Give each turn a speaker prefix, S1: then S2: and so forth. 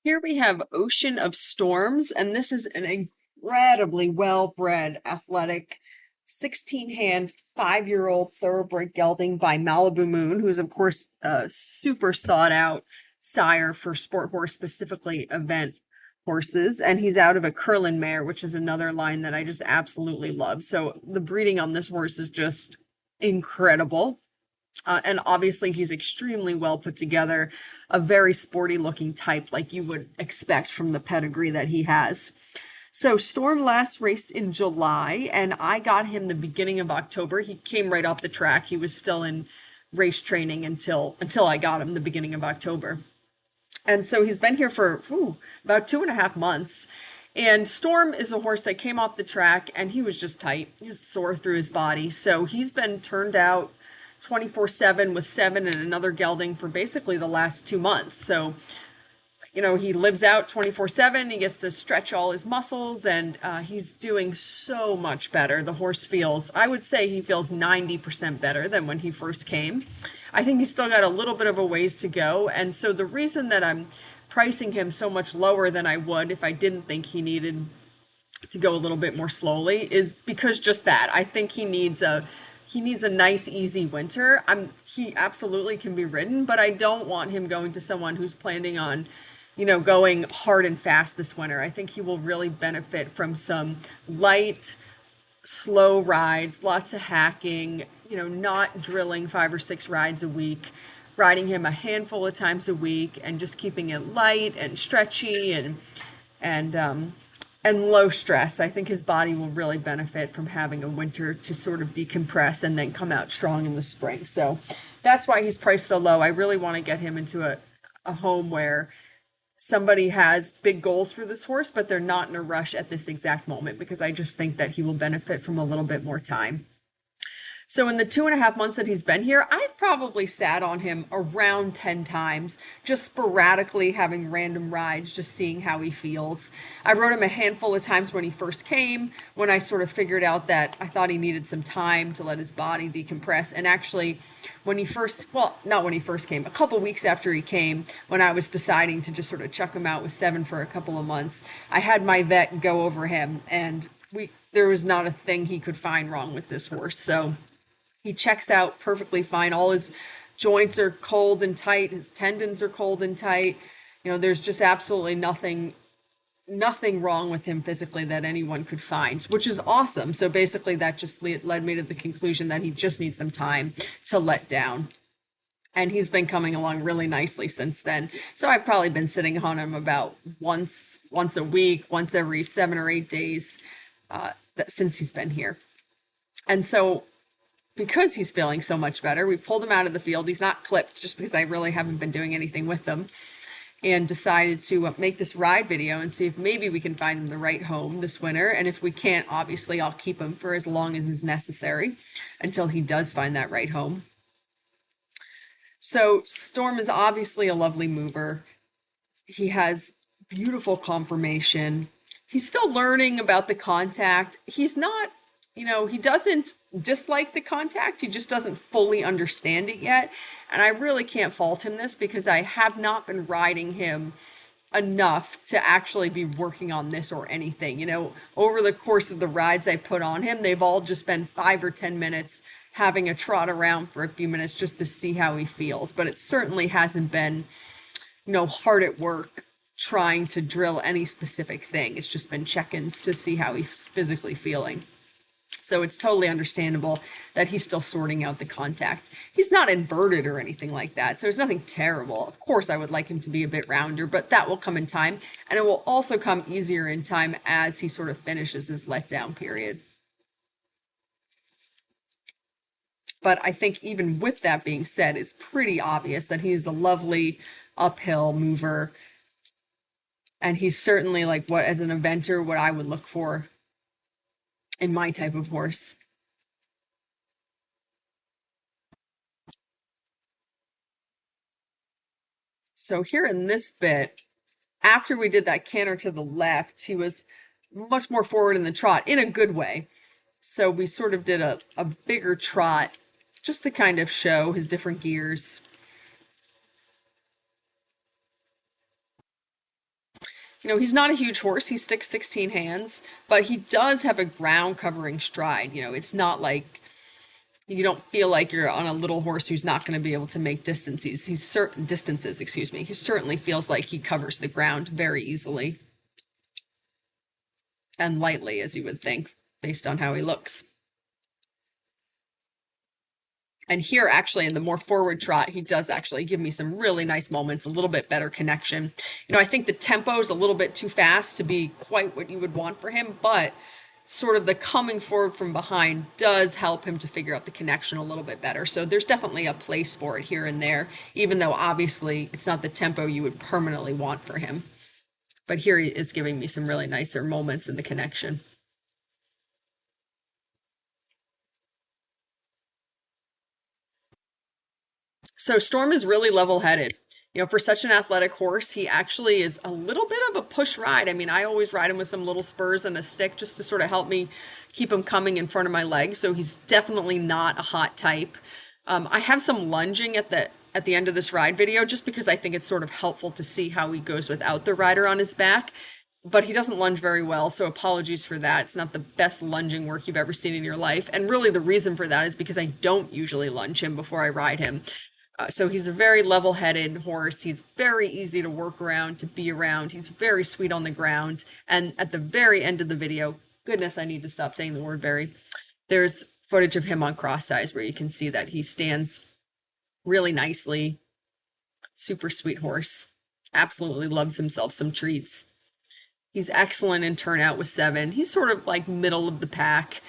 S1: Here we have Ocean of Storms, and this is an incredibly well-bred, athletic, 16-hand, 5-year-old thoroughbred gelding by Malibu Moon, who's of course a super sought-out sire for sport horse, specifically event horses. And he's out of a Curlin mare, which is another line that I just absolutely love. So the breeding on this horse is just incredible. And obviously, he's extremely well put together, a very sporty looking type, like you would expect from the pedigree that he has. So, Storm last raced in July, and I got him the beginning of October. He came right off the track. He was still in race training until I got him the beginning of October. And so he's been here for about 2.5 months. And Storm is a horse that came off the track and he was just tight. He was sore through his body. So he's been turned out 24/7 with seven and another gelding for basically the last 2 months. So, he lives out 24/7. He gets to stretch all his muscles and he's doing so much better. The horse feels, I would say he feels 90% better than when he first came. I think he's still got a little bit of a ways to go. And so the reason that I'm pricing him so much lower than I would if I didn't think he needed to go a little bit more slowly is because just that. I think he needs a nice easy winter. He absolutely can be ridden, but I don't want him going to someone who's planning on going hard and fast this winter. I think he will really benefit from some light, slow rides, lots of hacking, not drilling 5 or 6 rides a week, riding him a handful of times a week and just keeping it light and stretchy and and low stress. I think his body will really benefit from having a winter to sort of decompress and then come out strong in the spring. So that's why he's priced so low. I really want to get him into a home where somebody has big goals for this horse, but they're not in a rush at this exact moment because I just think that he will benefit from a little bit more time. So in the 2.5 months that he's been here, I've probably sat on him around 10 times, just sporadically having random rides, just seeing how he feels. I rode him a handful of times when he first came, when I sort of figured out that I thought he needed some time to let his body decompress. And actually, when he first, well, not when he first came, a couple weeks after he came, when I was deciding to just sort of chuck him out with seven for a couple of months, I had my vet go over him and there was not a thing he could find wrong with this horse. So he checks out perfectly fine. All his joints are cold and tight. His tendons are cold and tight. There's just absolutely nothing wrong with him physically that anyone could find, which is awesome. So basically that just led me to the conclusion that he just needs some time to let down. And he's been coming along really nicely since then. So I've probably been sitting on him about once a week, once every 7 or 8 days, since he's been here. And so because he's feeling so much better, we pulled him out of the field. He's not clipped just because I really haven't been doing anything with him, and decided to make this ride video and see if maybe we can find him the right home this winter. And if we can't, obviously I'll keep him for as long as is necessary until he does find that right home. So Storm is obviously a lovely mover. He has beautiful conformation. He's still learning about the contact. He's not, he doesn't dislike the contact. He just doesn't fully understand it yet. And I really can't fault him this because I have not been riding him enough to actually be working on this or anything. Over the course of the rides I put on him, they've all just been 5 or 10 minutes having a trot around for a few minutes just to see how he feels. But it certainly hasn't been, hard at work trying to drill any specific thing. It's just been check-ins to see how he's physically feeling. So it's totally understandable that he's still sorting out the contact. He's not inverted or anything like that, so it's nothing terrible. Of course, I would like him to be a bit rounder, but that will come in time, and it will also come easier in time as he sort of finishes his letdown period. But I think even with that being said, it's pretty obvious that he's a lovely uphill mover, and he's certainly like what, as an eventer, what I would look for in my type of horse. So here in this bit, after we did that canter to the left, he was much more forward in the trot in a good way. So we sort of did a bigger trot just to kind of show his different gears. You know, he's not a huge horse. He sticks 16 hands, but he does have a ground covering stride. You know, it's not like you don't feel like you're on a little horse who's not going to be able to make distances. He's certain distances, excuse me. He certainly feels like he covers the ground very easily and lightly, as you would think, based on how he looks. And here, actually, in the more forward trot, he does actually give me some really nice moments, a little bit better connection. You know, I think the tempo is a little bit too fast to be quite what you would want for him, but sort of the coming forward from behind does help him to figure out the connection a little bit better. So there's definitely a place for it here and there, even though obviously it's not the tempo you would permanently want for him. But here he is giving me some really nicer moments in the connection. So Storm is really level-headed. You know, for such an athletic horse, he actually is a little bit of a push ride. I mean, I always ride him with some little spurs and a stick just to sort of help me keep him coming in front of my legs. So he's definitely not a hot type. I have some lunging at the end of this ride video just because I think it's sort of helpful to see how he goes without the rider on his back. But he doesn't lunge very well, so apologies for that. It's not the best lunging work you've ever seen in your life. And really, the reason for that is because I don't usually lunge him before I ride him. So he's a very level-headed horse. He's very easy to work around, to be around. He's very sweet on the ground. And at the very end of the video, goodness, I need to stop saying the word very. There's footage of him on cross ties where you can see that he stands really nicely. Super sweet horse. Absolutely loves himself some treats. He's excellent in turnout with 7. He's sort of like middle of the pack.